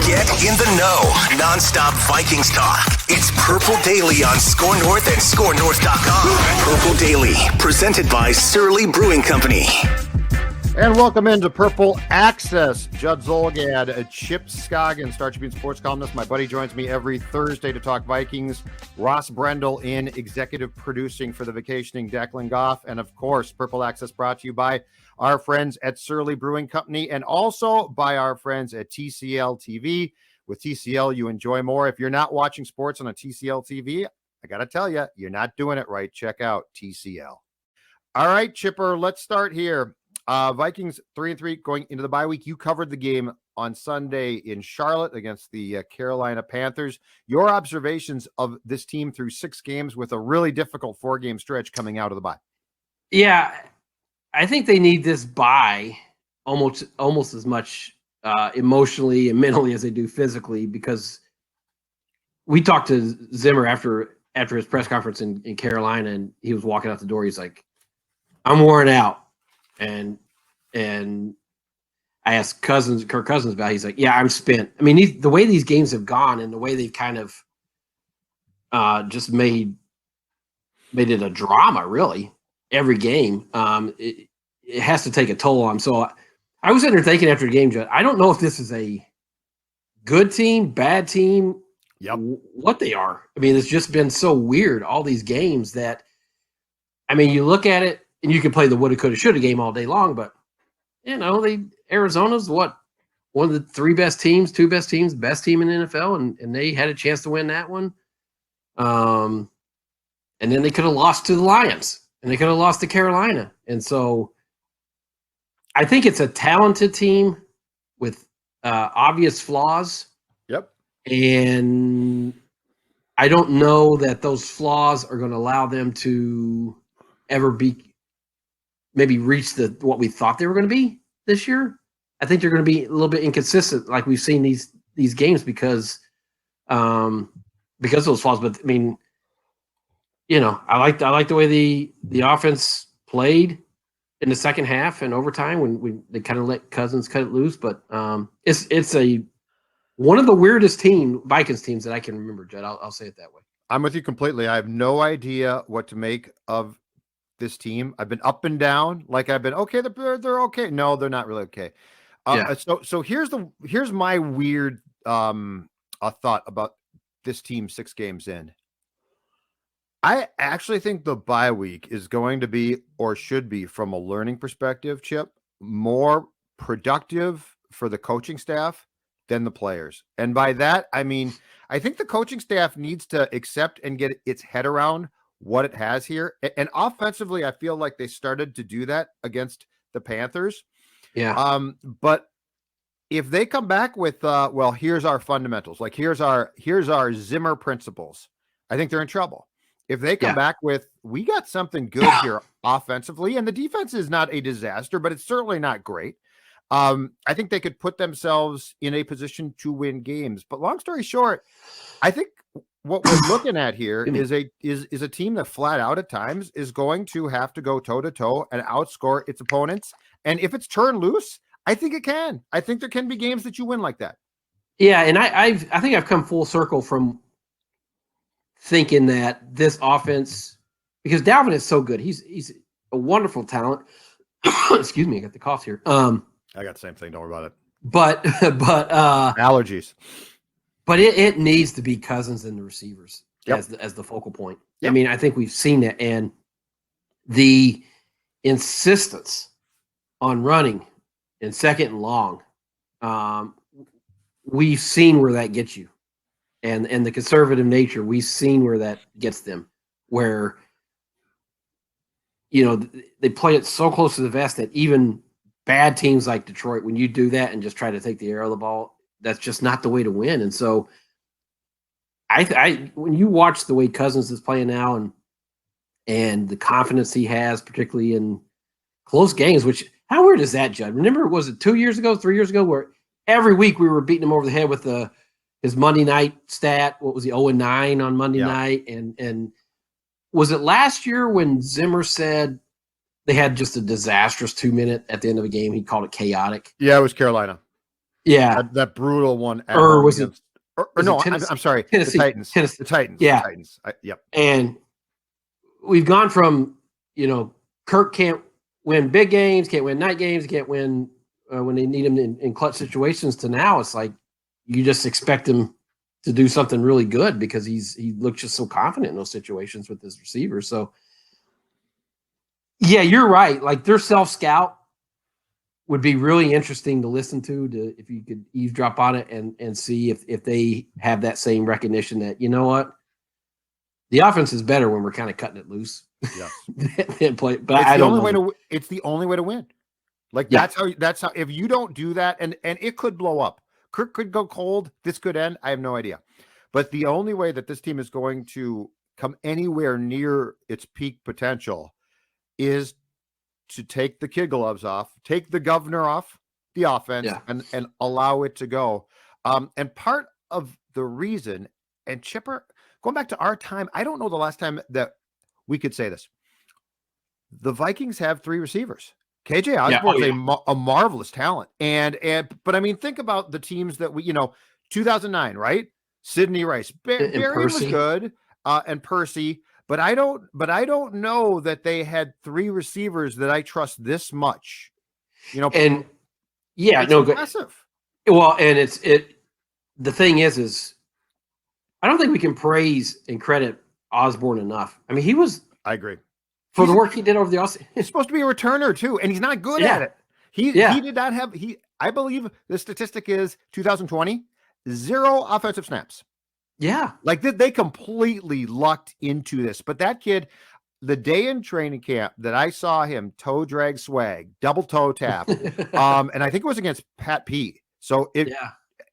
Get in the know. Non-stop Vikings talk. It's Purple Daily on Score North and ScoreNorth.com. Purple Daily, presented by Surly Brewing Company. And welcome into Purple Access. Judd Zolgad, Chip Scoggin, Star Tribune sports columnist. My buddy joins me every Thursday to talk Vikings. Ross Brendel in executive producing for the vacationing Declan Goff. And of course, Purple Access brought to you by our friends at Surly Brewing Company and also by our friends at TCL TV. With TCL, you enjoy more. If you're not watching sports on a TCL TV, I got to tell you, you're not doing it right. Check out TCL. All right, Chipper, let's start here. Vikings 3-3 going into the bye week. You covered the game on Sunday in Charlotte against the Carolina Panthers. Your observations of this team through 6 games with a really difficult 4-game stretch coming out of the bye. Yeah, I think they need this bye almost as much emotionally and mentally as they do physically, because we talked to Zimmer after his press conference in Carolina, and he was walking out the door. He's like, "I'm worn out." And I asked Kirk Cousins about it. He's like, "Yeah, I'm spent." I mean, the way these games have gone and the way they've kind of just made it a drama, really, every game, it has to take a toll on him. So I was sitting there thinking after the game, Judd, I don't know if this is a good team, bad team, what they are. I mean, it's just been so weird, all these games that, I mean, you look at it, and you can play the woulda, coulda, shoulda game all day long, but Arizona's one of the 3 best teams, 2 best teams, best team in the NFL, and they had a chance to win that one. And then they could have lost to the Lions, and they could have lost to Carolina. And so I think it's a talented team with obvious flaws. Yep. And I don't know that those flaws are going to allow them to ever maybe reach what we thought they were going to be this year. I think they're going to be a little bit inconsistent, like we've seen these games because of those flaws. But I mean, I like the way the offense played in the second half and overtime when they kind of let Cousins cut it loose. But it's one of the weirdest Vikings teams that I can remember, Judd. I'll say it that way. I'm with you completely. I have no idea what to make of this team. I've been up and down. Like I've been, okay, they're okay. No, they're not really okay. So here's my weird thought about this team 6 games in. I actually think the bye week is going to be, or should be, from a learning perspective, Chip, more productive for the coaching staff than the players. And by that, I mean, I think the coaching staff needs to accept and get its head around what it has here. And offensively, I feel like they started to do that against the Panthers. Yeah. But if they come back with, well, here's our fundamentals, like here's our Zimmer principles, I think they're in trouble. If they come back with, we got something good here offensively, and the defense is not a disaster, but it's certainly not great. I think they could put themselves in a position to win games. But long story short, I think what we're looking at here is a team that flat out at times is going to have to go toe to toe and outscore its opponents. And if it's turned loose, I think it can. I think there can be games that you win like that. Yeah, and I think I've come full circle from thinking that this offense, because Dalvin is so good, he's a wonderful talent. Excuse me, I got the cough here. I got the same thing. Don't worry about it. But allergies. But it needs to be Cousins and the receivers as the focal point. Yep. I mean, I think we've seen that, and the insistence on running in second and long, we've seen where that gets you, and the conservative nature, we've seen where that gets them, where they play it so close to the vest that even bad teams like Detroit, when you do that and just try to take the air of the ball, that's just not the way to win. And so I when you watch the way Cousins is playing now and the confidence he has, particularly in close games, which, how weird is that, Judd? Remember, was it 2 years ago, 3 years ago, where every week we were beating him over the head with his Monday night stat? What was he, 0-9 on Monday night? And was it last year when Zimmer said they had just a disastrous 2 minute at the end of a game? He called it chaotic. Yeah, it was Carolina. Yeah. That brutal one. Or was it? No, I'm sorry. Tennessee. The Titans. Tennessee. The Titans. Yeah. The Titans. Yep. And we've gone from, Kirk can't win big games, can't win night games, can't win when they need him in clutch situations, to now it's like you just expect him to do something really good because he looks just so confident in those situations with his receivers. So, yeah, you're right. Like, their self-scout would be really interesting to listen to if you could eavesdrop on it and see if they have that same recognition that, you know what, the offense is better when we're kind of cutting it loose. Yes. And play, but I don't know. It's the only way to win. Like, Yeah. that's how, if you don't do that, and it could blow up. Kirk could go cold. This could end. I have no idea. But the only way that this team is going to come anywhere near its peak potential is to take the kid gloves off, take the governor off the offense, and allow it to go. And part of the reason, and Chipper, going back to our time, I don't know the last time that we could say this. The Vikings have 3 receivers. KJ Osborn is a marvelous talent. But I mean, think about the teams that 2009, right? Sidney Rice, Barry was good, and Percy. But I don't know that they had 3 receivers that I trust this much. And yeah, it's impressive. Well, and the thing is I don't think we can praise and credit Osborn enough. I mean, I agree. For the work he did over the offseason. He's supposed to be a returner too, and he's not good at it. He did not have I believe the statistic is 2020, 0 offensive snaps. Yeah. Like, they completely lucked into this. But that kid, the day in training camp that I saw him toe drag swag, double toe tap, and I think it was against Pat P. So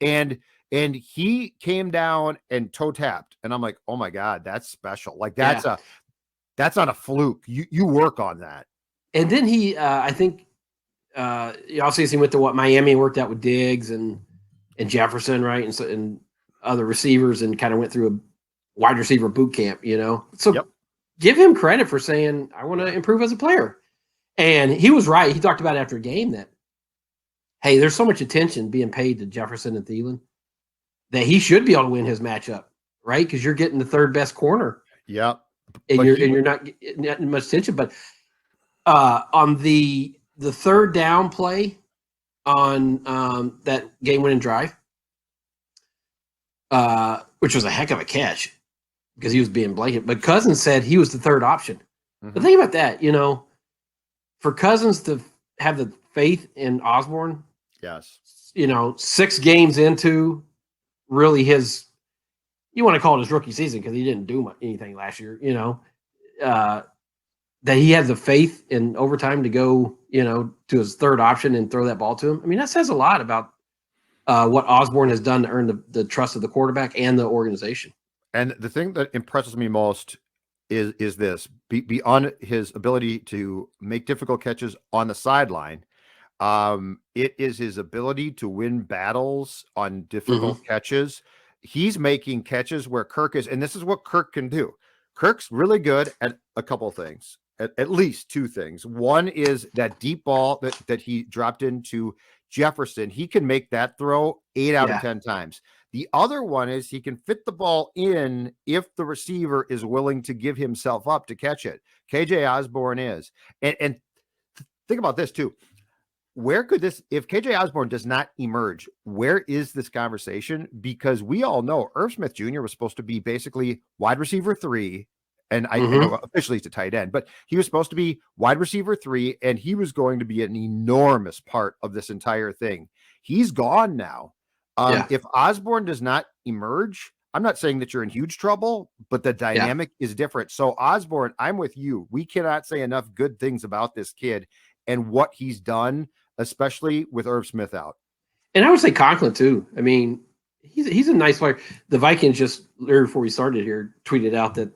and he came down and toe tapped, and I'm like, oh my God, that's special. Like, that's not a fluke. You work on that. And then he, I think, obviously he went to Miami and worked out with Diggs and Jefferson, right? And other receivers, and kind of went through a wide receiver boot camp, So give him credit for saying, I want to improve as a player. And he was right. He talked about after a game that, hey, there's so much attention being paid to Jefferson and Thielen that he should be able to win his matchup, right? Because you're getting the 3rd best corner. Yep. And you're not getting much attention. But on the 3rd down play on that game-winning drive, which was a heck of a catch because he was being blanket. But Cousins said he was the 3rd option. Mm-hmm. But think about that, for Cousins to have the faith in Osborn. Yes. 6 games into really his, you want to call it his rookie season because he didn't do anything last year, that he had the faith in overtime to go, to his 3rd option and throw that ball to him. I mean, that says a lot about what Osborn has done to earn the trust of the quarterback and the organization. And the thing that impresses me most is this, beyond his ability to make difficult catches on the sideline, it is his ability to win battles on difficult catches. He's making catches where Kirk is, and this is what Kirk can do. Kirk's really good at a couple of things, at least 2 things. One is that deep ball that he dropped into Jefferson. He can make that throw 8 out of 10 times. The other one is he can fit the ball in if the receiver is willing to give himself up to catch it. KJ Osborn is. And think about this too. Where could this, if KJ Osborn does not emerge, where is this conversation? Because we all know Irv Smith Jr. was supposed to be basically wide receiver 3. And I know officially he's a tight end, but he was supposed to be wide receiver 3, and he was going to be an enormous part of this entire thing. He's gone now. If Osborn does not emerge, I'm not saying that you're in huge trouble, but the dynamic is different. So Osborn, I'm with you. We cannot say enough good things about this kid and what he's done, especially with Irv Smith out. And I would say Conklin too. I mean, he's a nice player. The Vikings just, before we started here, tweeted out that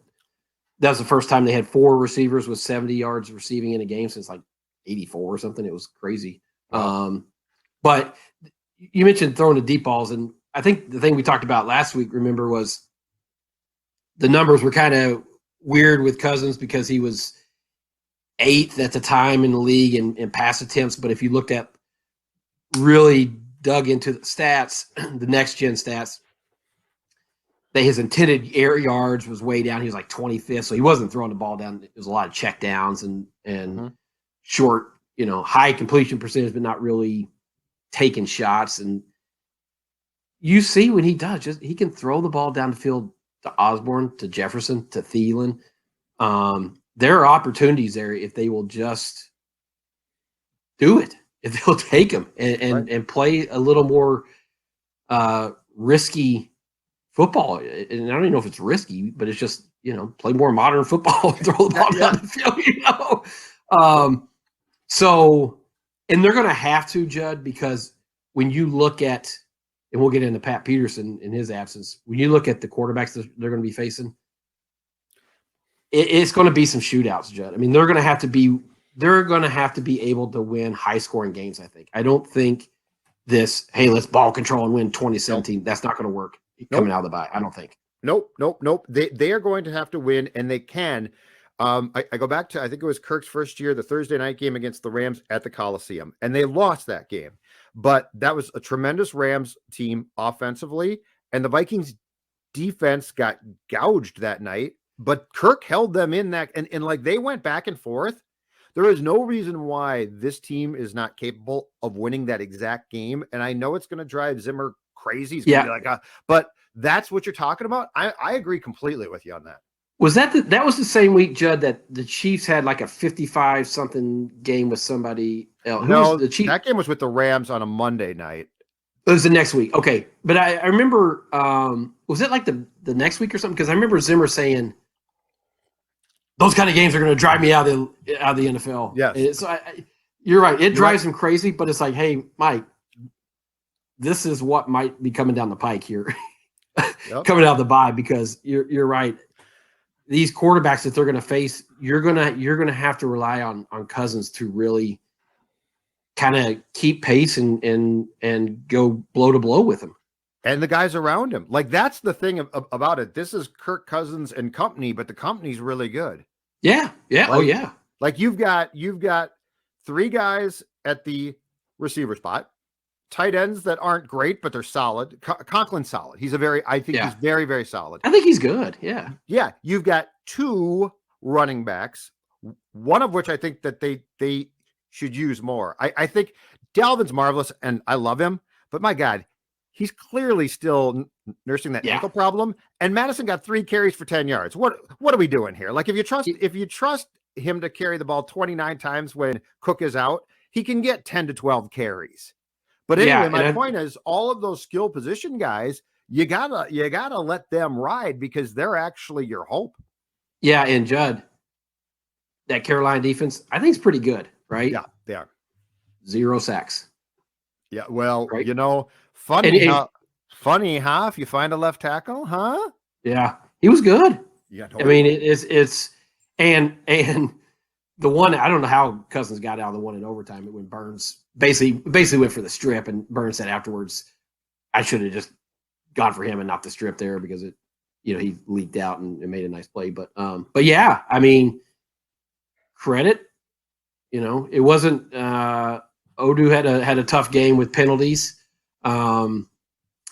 was the first time they had 4 receivers with 70 yards receiving in a game since like 84 or something. It was crazy. But you mentioned throwing the deep balls, and I think the thing we talked about last week, remember, was the numbers were kind of weird with Cousins because he was 8th at the time in the league in pass attempts. But if you looked at really dug into the stats, the next gen stats, that his intended air yards was way down. He was like 25th, so he wasn't throwing the ball down. It was a lot of check downs and short, high completion percentage, but not really taking shots. And you see when he does, he can throw the ball down the field to Osborn, to Jefferson, to Thielen. There are opportunities there if they will just do it, if they'll take them and play a little more risky football. And I don't even know if it's risky, but it's just, play more modern football and throw the ball down the field, So, and they're going to have to, Judd, because when you look at, and we'll get into Pat Peterson in his absence, when you look at the quarterbacks that they're going to be facing, it's going to be some shootouts, Judd. I mean, they're going to have to be able to win high scoring games. I think. I don't think this, hey, let's ball control and win 2017. Nope. That's not going to work coming out of the bye. I don't think. Nope. They are going to have to win, and they can. I go back to, I think it was Kirk's first year, the Thursday night game against the Rams at the Coliseum, and they lost that game. But that was a tremendous Rams team offensively, and the Vikings defense got gouged that night. But Kirk held them in that, and like they went back and forth. There is no reason why this team is not capable of winning that exact game. And I know it's going to drive Zimmer crazy. He's going to be like, but that's what you're talking about. I agree completely with you on that. Was that was the same week, Judd, that the Chiefs had like a 55-something game with somebody else? The Chiefs? That game was with the Rams on a Monday night. It was the next week. Okay. But I remember, was it like the next week or something? Because I remember Zimmer saying, those kind of games are going to drive me out of the NFL. Yes. So you're right. It drives him crazy, but it's like, hey, Mike, this is what might be coming down the pike here, coming out of the bye, because you're right. These quarterbacks that they're going to face, you're gonna have to rely on Cousins to really kind of keep pace and go blow to blow with him. And the guys around him. Like, that's the thing about it. This is Kirk Cousins and company, but the company's really good. Yeah. Yeah. Like you've got three guys at the receiver spot, tight ends that aren't great, but they're solid. Conklin's solid. He's he's very, very solid. I think he's good. Yeah. Yeah. You've got two running backs, one of which I think that they should use more. I think Dalvin's marvelous and I love him, but my God, he's clearly still nursing that ankle problem. And Madison got 3 carries for 10 yards. What are we doing here? Like, if you trust him to carry the ball 29 times when Cook is out, he can get 10 to 12 carries. But anyway, my point is, all of those skill position guys, you gotta let them ride, because they're actually your hope. Yeah, and Judd, that Carolina defense, I think is pretty good, right? Yeah, they are. 0 sacks. Yeah, well, right? Funny, huh? If you find a left tackle, huh? Yeah, he was good. Yeah, totally. I mean, it's and the one, I don't know how Cousins got out of the one in overtime. When Burns basically went for the strip, and Burns said afterwards, I should have just gone for him and not the strip there, because it, he leaked out and made a nice play. But yeah, I mean, credit, it wasn't. Odu had a tough game with penalties, and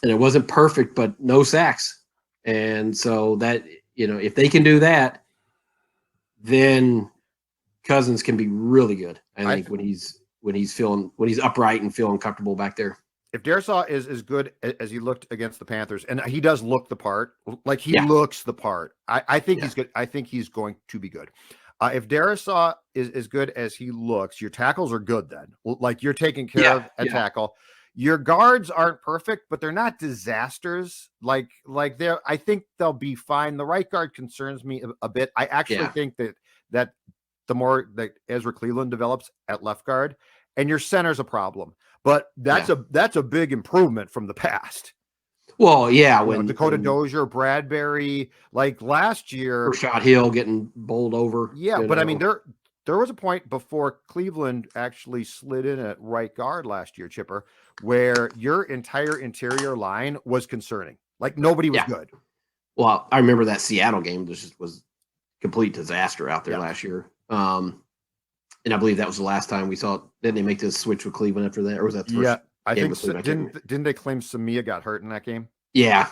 it wasn't perfect, but no sacks. And so that, if they can do that, then Cousins can be really good. I think when he's upright and feeling comfortable back there. If Darisaw is as good as he looked against the Panthers, and he does look the part, like he looks the part, I think he's good. I think he's going to be good. If Darisaw is as good as he looks, your tackles are good then. Like, you're taking care of a tackle. Your guards aren't perfect, but they're not disasters. Like I think they'll be fine. The right guard concerns me a bit. I actually think that the more that Ezra Cleveland develops at left guard, and your center's a problem. But that's a big improvement from the past. Well, yeah, when Dakota Dozier, Bradbury, like last year, Rashad Hill getting bowled over. Yeah, but I mean, there was a point before Cleveland actually slid in at right guard last year, Chipper, where your entire interior line was concerning. Like, nobody was good. Well, I remember that Seattle game was complete disaster out there last year. And I believe that was the last time we saw it. Didn't they make this switch with Cleveland after that? Or was that the I game think of sleep. didn't they claim Samia got hurt in that game? Yeah.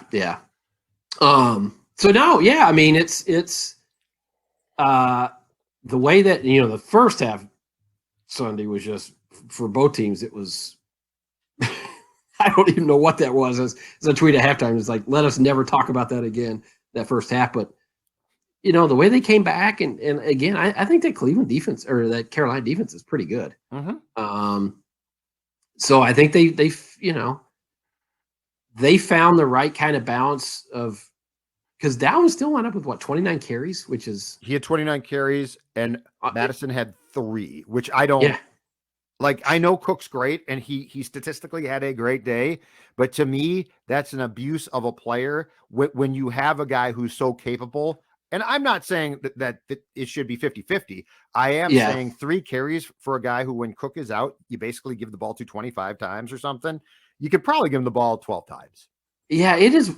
So no, yeah, I mean it's the way that the first half Sunday was just for both teams. It was I don't even know what that was. As a tweet at halftime, it's like, let us never talk about that again. That first half, but the way they came back, and again, I think that Cleveland defense or that Carolina defense is pretty good. Mm-hmm. So I think they found the right kind of balance of because Dalvin still wound up with 29 carries, which is he had 29 carries and Madison had 3, which I don't. Yeah. Like, I know Cook's great, and he statistically had a great day, but to me, that's an abuse of a player when you have a guy who's so capable. And I'm not saying that it should be 50-50. I am saying 3 carries for a guy who, when Cook is out, you basically give the ball to 25 times or something. You could probably give him the ball 12 times. Yeah, it is.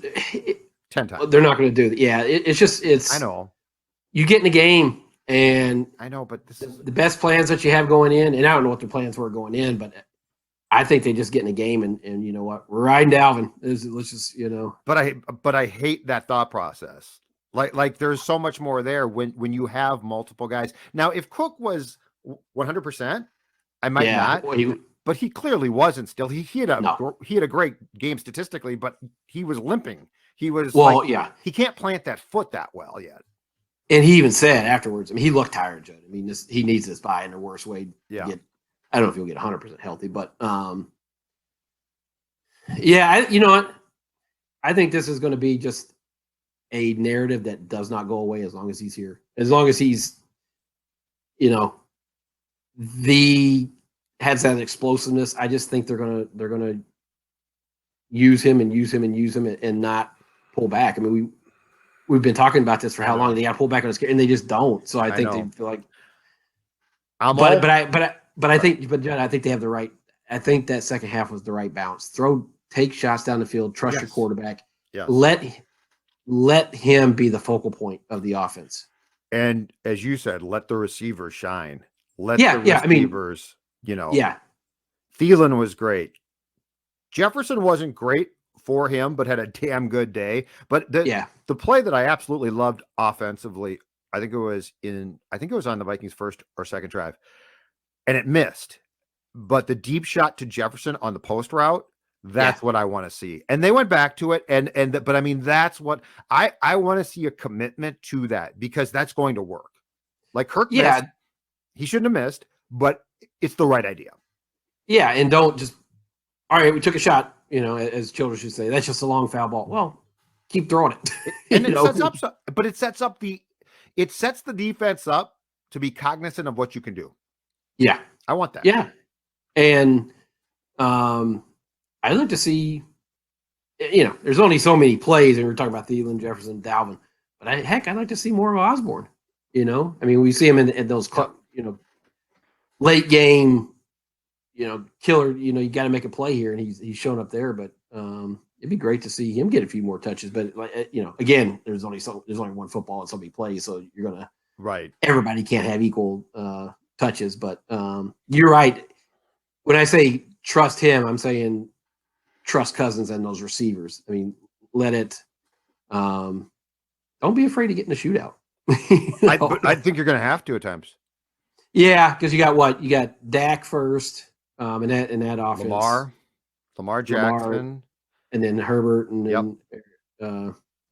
10 times. They're not going to do that. Yeah, it's. I know. You get in the game. And I know, but this is the best plans that you have going in, and I don't know what their plans were going in, but I think they just get in the game and you know what, we're riding Dalvin. Let's just But I hate that thought process. Like there's so much more there when you have multiple guys. Now, if Cook was 100%, I might not. But he clearly wasn't. Still, he had a great game statistically, but he was limping. He was he can't plant that foot that well yet. And he even said afterwards, I mean, he looked tired, Judd. I mean, he needs this bye in the worst way. Yeah. I don't know if he'll get 100% healthy, but you know what? I think this is going to be just a narrative that does not go away as long as he's here. As long as he's, has that explosiveness. I just think they're gonna use him and not pull back. I mean, we've been talking about this for how long? They got to pull back on his and they just don't. So I think they feel like. I think they have the right. I think that second half was the right balance. Take shots down the field. Trust your quarterback. Yes. Let him be the focal point of the offense. And as you said, let the receivers shine. Let the receivers. Thielen was great. Jefferson wasn't great for him, but had a damn good day. But the play that I absolutely loved offensively, I think it was on the Vikings' first or second drive, and it missed. But the deep shot to Jefferson on the post route, that's what I want to see. And they went back to it, but I mean, that's what I want to see, a commitment to that, because that's going to work. Like Kirk missed, he shouldn't have missed, but it's the right idea. Yeah, and don't just, all right, we took a shot. As children should say, that's just a long foul ball. Well, keep throwing it. And it sets the defense up to be cognizant of what you can do. Yeah. I want that. Yeah. And I'd like to see, there's only so many plays, and we're talking about Thielen, Jefferson, Dalvin, but I'd like to see more of Osborn. I mean, we see him in those, late game, killer, you got to make a play here, and he's shown up there, but it'd be great to see him get a few more touches. But again, there's only one football and so many plays, so you're gonna everybody can't have equal touches. But you're right. When I say trust him, I'm saying trust Cousins and those receivers. I mean, let it. Don't be afraid to get in the shootout. I think you're gonna have to at times. Yeah, because you got Dak first. In that offense, Lamar Jackson, and then Herbert, and then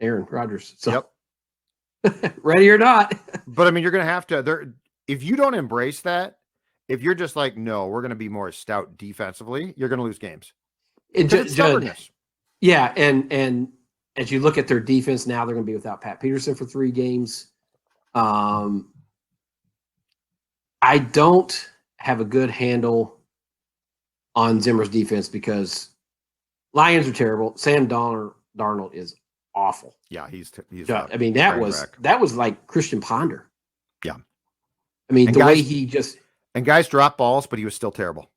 Aaron Rodgers. So, ready or not. But I mean, you're going to have to. If you don't embrace that, if you're just like, no, we're going to be more stout defensively, you're going to lose games. It's stubbornness. Yeah, and as you look at their defense now, they're going to be without Pat Peterson for 3 games. I don't have a good handle on Zimmer's defense because Lions are terrible. Sam Darnold is awful. Yeah, he's I mean, that was like Christian Ponder. Yeah. I mean, and way he just – and guys dropped balls, but he was still terrible.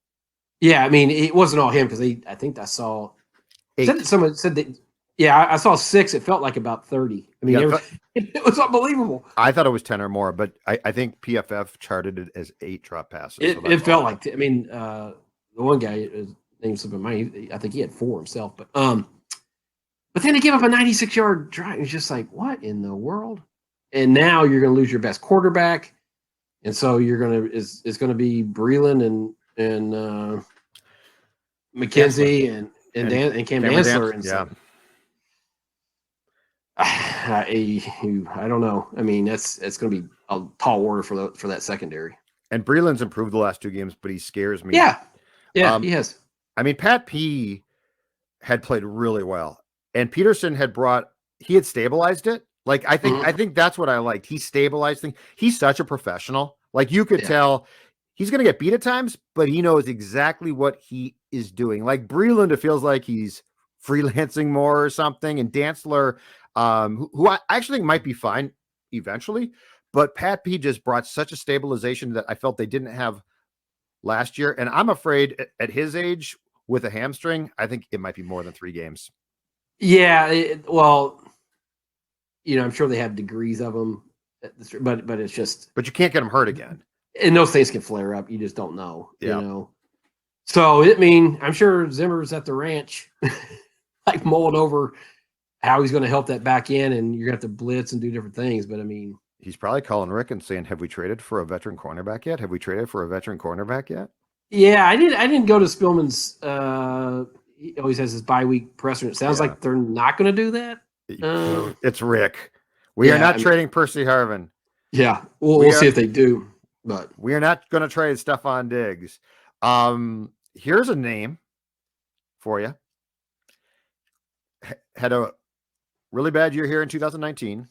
Yeah, I mean, it wasn't all him because I think I saw – someone said that – I saw 6. It felt like about 30. I mean, it was unbelievable. I thought it was 10 or more, but I think PFF charted it as 8 drop passes. It felt like – I mean, the one guy name's slipping my mind. I think he had 4 himself, but then they give up a 96-yard drive. It's just like, what in the world? And now you're going to lose your best quarterback, and so you're going to it's going to be Breland and McKenzie and Cam Dantzler. And so, I don't know. I mean, it's going to be a tall order for that secondary. And Breland's improved the last 2 games, but he scares me. Yeah, he has. I mean, Pat P had played really well, and Peterson had stabilized it. Like, I think that's what I liked. He stabilized things. He's such a professional. Like, you could tell he's going to get beat at times, but he knows exactly what he is doing. Like Breland, it feels like he's freelancing more or something. And Dantzler, who I actually think might be fine eventually, but Pat P just brought such a stabilization that I felt they didn't have last year. And I'm afraid at his age with a hamstring, I think it might be more than 3 games. Yeah. Well, I'm sure they have degrees of them, but it's just. But you can't get them hurt again. And those things can flare up. You just don't know, So, I'm sure Zimmer's at the ranch, like mulling over how he's going to help that back in, and you're going to have to blitz and do different things. But, he's probably calling Rick and saying, have we traded for a veteran cornerback yet? Yeah, I didn't go to Spillman's. He always has his bye-week presser. It sounds like they're not going to do that. It's Rick. We are not trading Percy Harvin. Yeah, we'll see if they do. But we are not going to trade Stephon Diggs. Here's a name for you. Had a really bad year here in 2019.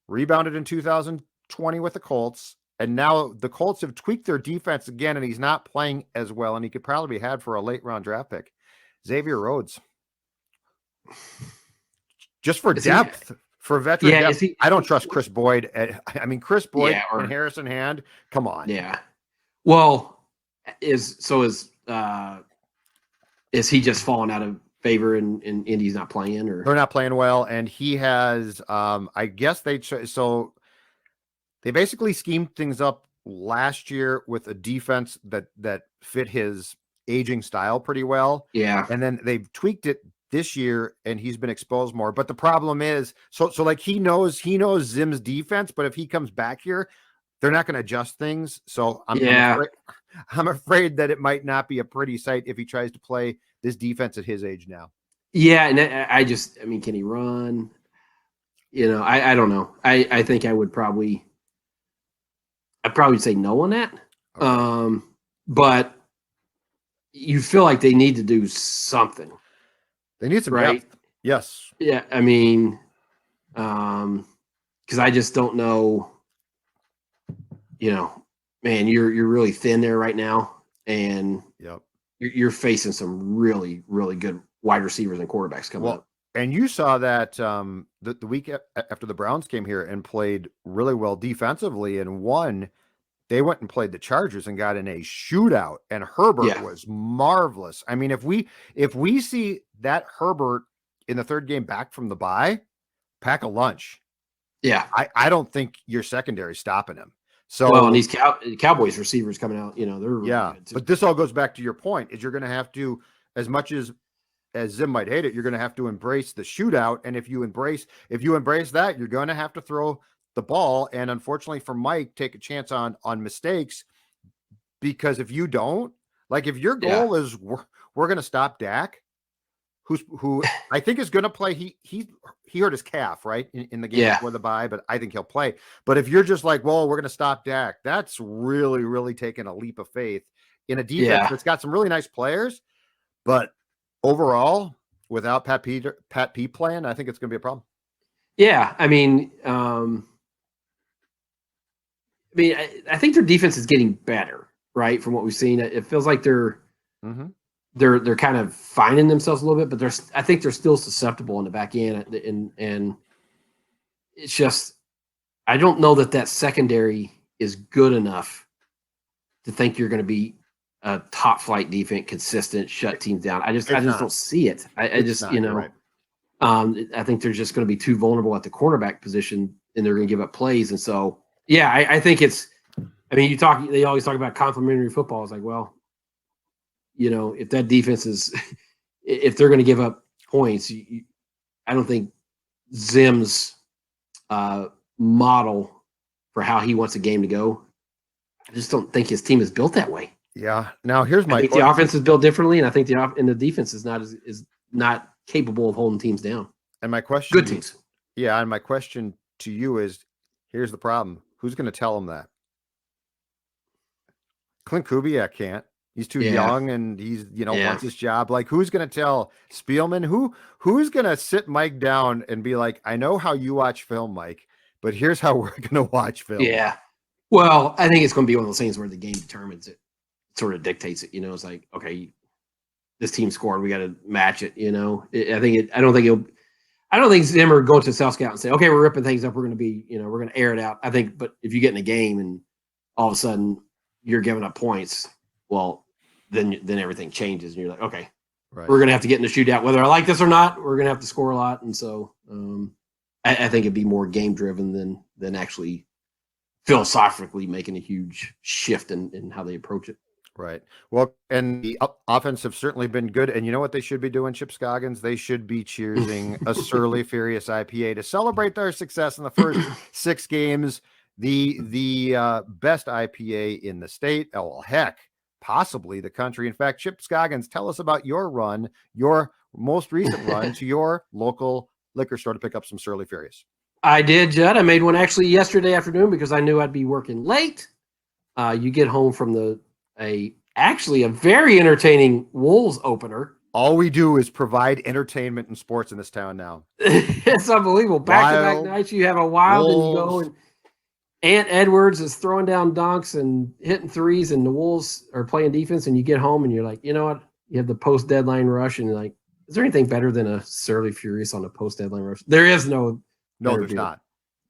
Rebounded in 2020 with the Colts. And now the Colts have tweaked their defense again, and he's not playing as well. And he could probably be had for a late-round draft pick. Xavier Rhodes. Just for depth. For veteran depth, I don't trust Chris Boyd. Chris Boyd and Harrison Hand. Come on. Yeah. Well, is he just falling out of favor and Indy's not playing, or they're not playing well? And he has, I guess they basically schemed things up last year with a defense that fit his aging style pretty well. Yeah. And then they've tweaked it this year, and he's been exposed more. But the problem is, so like he knows Zim's defense, but if he comes back here, they're not going to adjust things. So I'm afraid that it might not be a pretty sight if he tries to play this defense at his age now. Yeah, and can he run? I don't know. I think I'd probably say no on that. Okay. But you feel like they need to do something. They need some right. Depth. Yes. Yeah. Because I just don't know. Man, you're really thin there right now, and you're facing some really, really good wide receivers and quarterbacks coming up. And you saw that the week after the Browns came here and played really well defensively and won. They went and played the Chargers and got in a shootout, and Herbert was marvelous. I mean, if we see that Herbert in the 3rd game back from the bye, pack a lunch. Yeah. I don't think your secondary stopping him. So, and these Cowboys receivers coming out, they're really good too. But this all goes back to your point, is you're going to have to, as much as Zim might hate it, you're going to have to embrace the shootout. And if you embrace that, you're going to have to throw the ball. And unfortunately for Mike, take a chance on mistakes, because if you don't, like, if your goal is we're going to stop Dak, who I think is going to play. He hurt his calf, right, in the game before the bye, but I think he'll play. But if you're just like, well, we're going to stop Dak, that's really, really taking a leap of faith in a defense that's got some really nice players. But overall, without Pat P playing, I think it's going to be a problem. Yeah, I think their defense is getting better, right? From what we've seen, it feels like they're kind of finding themselves a little bit, but I think they're still susceptible in the back end, and it's just, I don't know that secondary is good enough to think you're going to be a top flight defense, consistent, shut teams down. I just don't see it. I think they're just going to be too vulnerable at the cornerback position, and they're going to give up plays. And so, I think it's, they always talk about complementary football. It's like, well, if that defense is, if they're going to give up points, I don't think Zim's model for how he wants a game to go. I just don't think his team is built that way. Yeah. Now here's my. I think the offense is built differently, and I think the defense is not capable of holding teams down. And my question, good teams. Yeah, and my question to you is, here's the problem: who's going to tell them that? Clint Kubiak can't. He's too young, and he's wants his job. Like, who's going to tell Spielman? Who's going to sit Mike down and be like, I know how you watch film, Mike, but here's how we're going to watch film. Yeah. Well, I think it's going to be one of those things where the game determines it. Sort of dictates it, it's like, okay, this team scored, we got to match it. I don't think Zimmer go to South Scout and say, okay, we're ripping things up, we're going to be, we're going to air it out. I think, but if you get in a game and all of a sudden you're giving up points, well, then everything changes, and you're like, okay, we're going to have to get in the shootout, whether I like this or not. We're going to have to score a lot, and so I think it'd be more game driven than actually philosophically making a huge shift in how they approach it. Right. Well, and the offense have certainly been good. And you know what they should be doing, Chip Scoggins? They should be cheering a Surly Furious IPA to celebrate their success in the first 6 games. The best IPA in the state. Oh, well, heck, possibly the country. In fact, Chip Scoggins, tell us about your most recent run to your local liquor store to pick up some Surly Furious. I did, Judd. I made one actually yesterday afternoon because I knew I'd be working late. You get home from a very entertaining Wolves opener. All we do is provide entertainment and sports in this town now. It's unbelievable. Back-to-back nights, you have a wild, Wolves. And you go, and Ant Edwards is throwing down dunks and hitting threes, and the Wolves are playing defense, and you get home, and you're like, you know what? You have the post-deadline rush, and you're like, is there anything better than a Surly Furious on a post-deadline rush? There is no. No, there's not.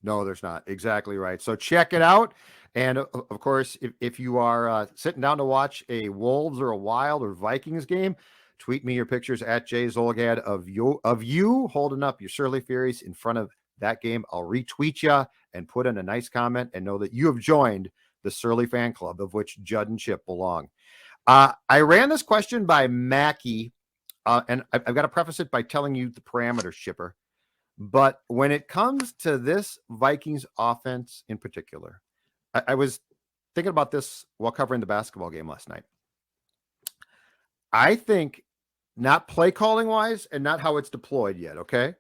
No, there's not. Exactly right. So check it out. And of course, if you are sitting down to watch a Wolves or a Wild or Vikings game, tweet me your pictures at Jay Zolgad of you holding up your Surly Furious in front of that game. I'll retweet you and put in a nice comment and know that you have joined the Surly fan club, of which Judd and Chip belong. I ran this question by Mackey, and I've got to preface it by telling you the parameters, Chipper. But when it comes to this Vikings offense in particular, I was thinking about this while covering the basketball game last night. I think not play calling wise and not how it's deployed yet, okay?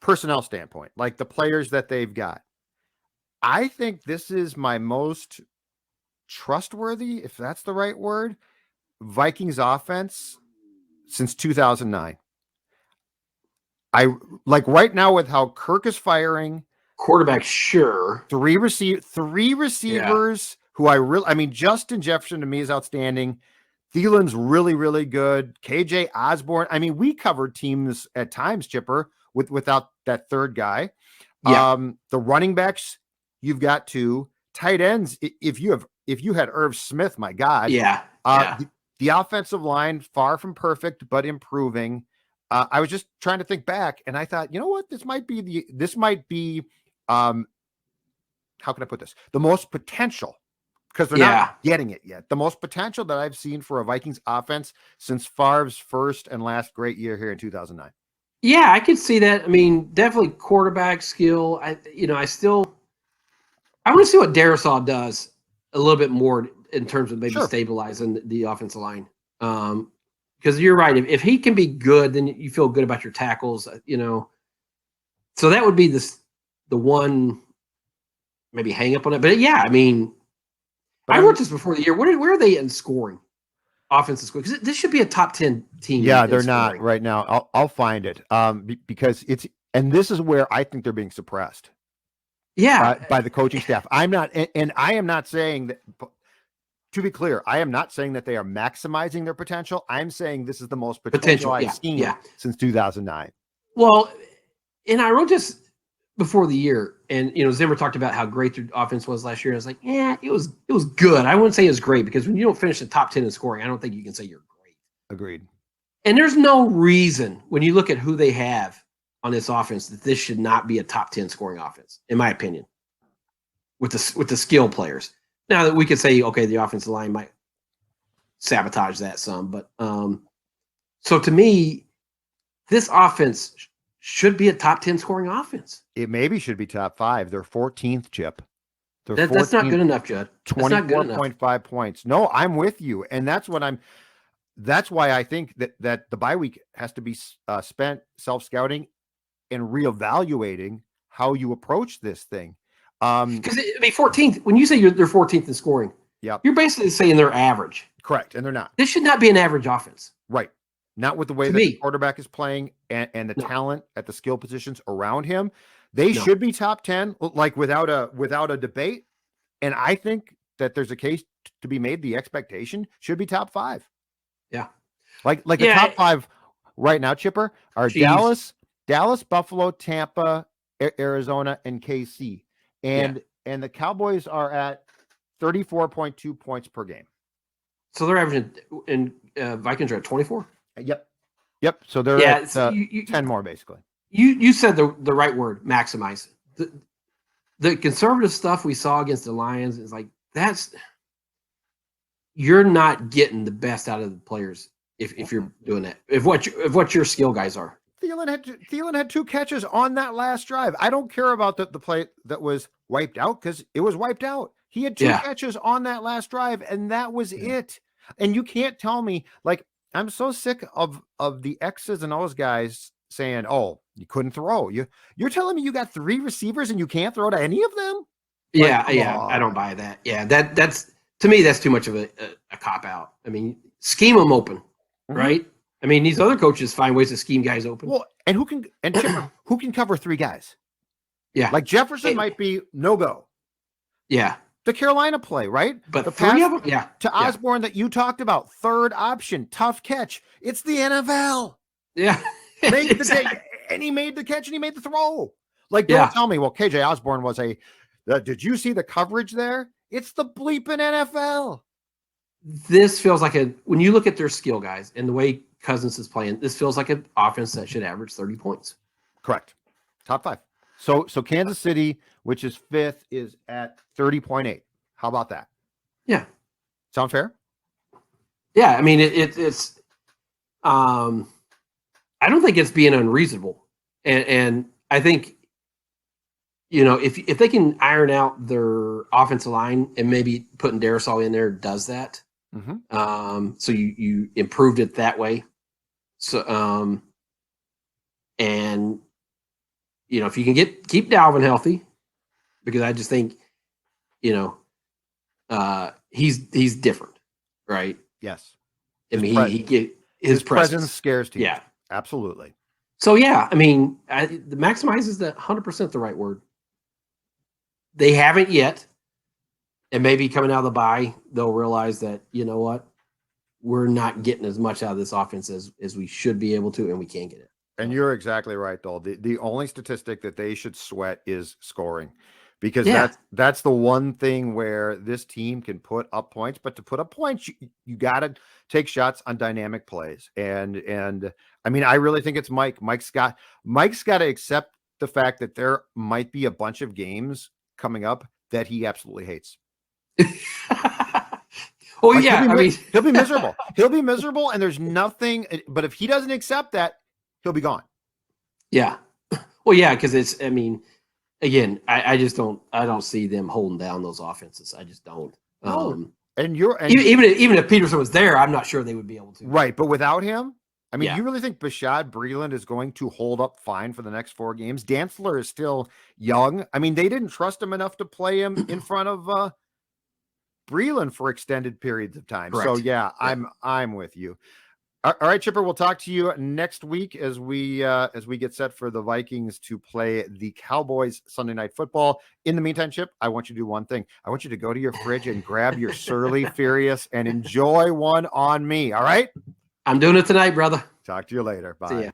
Personnel standpoint, like the players that they've got. I think this is my most trustworthy, if that's the right word, Vikings offense since 2009. I like right now with how Kirk is firing. Quarterback, sure. Three receivers who Justin Jefferson to me is outstanding. Thielen's really, really good. KJ Osborn. I mean, we covered teams at times, Chipper, without that third guy. Yeah. The running backs, you've got 2 tight ends. If you had Irv Smith, my God. Yeah. The offensive line, far from perfect, but improving. I was just trying to think back, and I thought, you know what? This might be how can I put this? The most potential, because they're not getting it yet. The most potential that I've seen for a Vikings offense since Favre's first and last great year here in 2009. Yeah, I could see that. I mean, definitely quarterback skill. I want to see what Darisaw does a little bit more in terms of maybe stabilizing the offensive line. Because you're right. If he can be good, then you feel good about your tackles, So that would be the one maybe hang up on it. But yeah, I mean, I wrote this before the year. Where are they in scoring? Offensive scoring? Because this should be a top 10 team. Yeah, they're not right now. I'll find it because and this is where I think they're being suppressed. Yeah, by the coaching staff. I am not saying that. To be clear, I am not saying that they are maximizing their potential. I'm saying this is the most potential I've seen since 2009. Well, and I wrote this before the year, and Zimmer talked about how great their offense was last year. I was like, yeah, it was good. I wouldn't say it was great because when you don't finish the top 10 in scoring, I don't think you can say you're great. Agreed. And there's no reason when you look at who they have on this offense that this should not be a top 10 scoring offense, in my opinion, with the skill players. Now that we could say, okay, the offensive line might sabotage that some. But so to me, this offense should be a top 10 scoring offense. It maybe should be top 5. They're 14th, Chip. That's not good enough, Judd. 24.5 points. No, I'm with you. And that's why I think that the bye week has to be spent self-scouting and reevaluating how you approach this thing. Because 14th, when you say they're 14th in scoring, yep, you're basically saying they're average. Correct. And they're not. This should not be an average offense. Right. Not with the way that the quarterback is playing and the talent at the skill positions around him. They should be top 10, like without a debate. And I think that there's a case to be made. The expectation should be top 5. Yeah. Like the top 5 right now, Chipper, are Dallas, Buffalo, Tampa, Arizona, and KC. And the Cowboys are at 34.2 points per game. So they're averaging, and Vikings are at 24? Yep. So they're at 10 more, basically. You said the right word, maximize. The conservative stuff we saw against the Lions is like, you're not getting the best out of the players if you're doing that. If what your skill guys are. Thielen had 2 catches on that last drive. I don't care about the play that was wiped out because it was wiped out. He had 2 catches on that last drive, and that was it. And you can't tell me, like, I'm so sick of the X's and O's guys saying, "Oh, you couldn't throw." You're telling me you got 3 receivers and you can't throw to any of them? I don't buy that. Yeah, that's to me that's too much of a cop out. I mean, scheme them open, right? I mean, these other coaches find ways to scheme guys open. Well, and who can cover 3 guys? Yeah, like Jefferson might be no go. Yeah. The Carolina play, right? But the 3 of them, to Osborn that you talked about, 3rd option, tough catch. It's the NFL. Yeah. And he made the catch and he made the throw. Like, don't tell me, well, KJ Osborn was did you see the coverage there? It's the bleeping NFL. This feels like when you look at their skill guys and the way Cousins is playing, this feels like an offense that should average 30 points. Correct. Top 5. So Kansas City, which is 5th, is at 30.8. How about that? Yeah. Sound fair? Yeah. I mean, it's I don't think it's being unreasonable. And I think, if they can iron out their offensive line and maybe putting Darisaw in there does that. So you improved it that way. So, and if you can keep Dalvin healthy, because I just think, he's different, right? Yes. I mean, his presence scares teams. Yeah, absolutely. So yeah, I mean, the maximize is 100% the right word. They haven't yet, and maybe coming out of the bye, they'll realize that we're not getting as much out of this offense as we should be able to, and we can't get it. And you're exactly right, though. The only statistic that they should sweat is scoring, because that's the one thing where this team can put up points. But to put up points, you got to take shots on dynamic plays. And I mean, I really think it's Mike. Mike's got to accept the fact that there might be a bunch of games coming up that he absolutely hates. Oh, like, yeah. He'll be miserable. He'll be miserable, and there's nothing. But if he doesn't accept that, he'll be gone. Yeah. Well, yeah, because it's, I mean, again, I just don't see them holding down those offenses. I just don't. No. And even if Peterson was there, I'm not sure they would be able to. Right. But without him, I mean, you really think Bashad Breeland is going to hold up fine for the next 4 games? Dantzler is still young. I mean, they didn't trust him enough to play him in front of Breeland for extended periods of time. Correct. So yeah, I'm with you. All right, Chipper, we'll talk to you next week as we get set for the Vikings to play the Cowboys Sunday Night Football. In the meantime, Chip, I want you to do one thing. I want you to go to your fridge and grab your Surly Furious and enjoy one on me. All right? I'm doing it tonight, brother. Talk to you later. Bye. See ya.